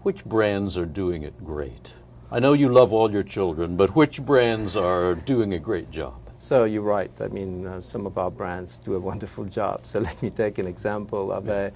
which brands are doing it great? I know you love all your children, but which brands are doing a great job? So you're right. I mean, some of our brands do a wonderful job. So let me take an example of a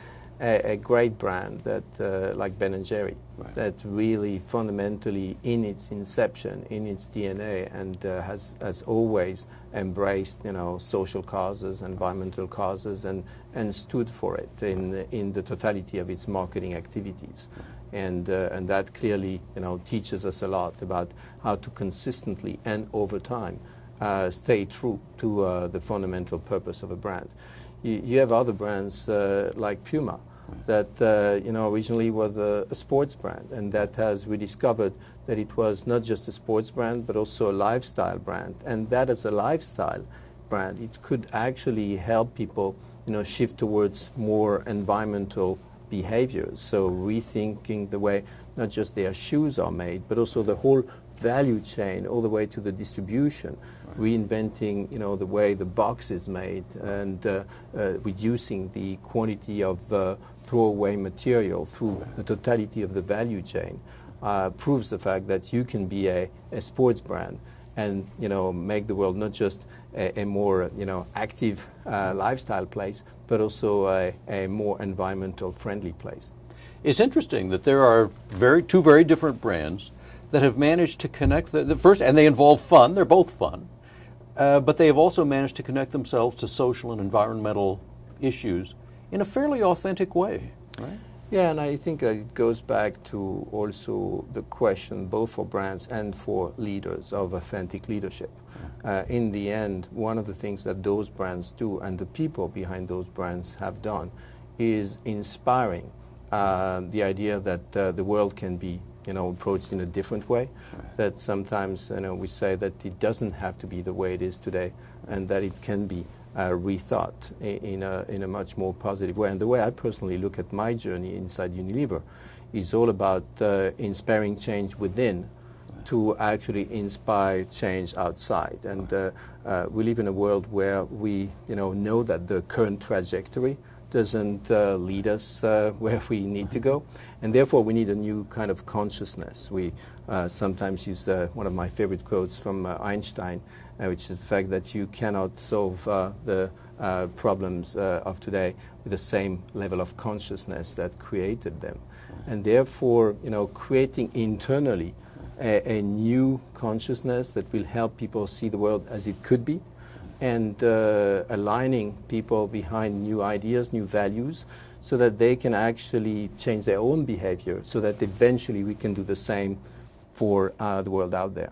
great brand that, like Ben & Jerry, that really fundamentally in its inception, in its DNA, and has always embraced, social causes, environmental causes, and stood for it in the totality of its marketing activities. And that clearly, teaches us a lot about how to consistently and over time stay true to the fundamental purpose of a brand. You have other brands like Puma that originally was a sports brand, and that has rediscovered that it was not just a sports brand but also a lifestyle brand, and that as a lifestyle brand it could actually help people shift towards more environmental behaviors, so rethinking the way not just their shoes are made but also the whole value chain all the way to the distribution, reinventing the way the box is made, and reducing the quantity of throwaway material through the totality of the value chain, proves the fact that you can be a sports brand and make the world not just a more active lifestyle place but also a more environmental friendly place. It's interesting that there are two very different brands that have managed to connect the first, and they involve fun. They're both fun, but they have also managed to connect themselves to social and environmental issues in a fairly authentic way, right? Yeah, and I think it goes back to also the question, both for brands and for leaders, of authentic leadership. In the end, one of the things that those brands do, and the people behind those brands have done, is inspiring the idea that the world can be approached in a different way, that sometimes we say that it doesn't have to be the way it is today, and that it can be rethought in a much more positive way. And the way I personally look at my journey inside Unilever is all about inspiring change within to actually inspire change outside. And we live in a world where we know that the current trajectory doesn't lead us where we need to go, and therefore we need a new kind of consciousness. We sometimes use one of my favorite quotes from Einstein, which is the fact that you cannot solve the problems of today with the same level of consciousness that created them. And therefore, creating internally a new consciousness that will help people see the world as it could be, and aligning people behind new ideas, new values, so that they can actually change their own behavior, so that eventually we can do the same for the world out there.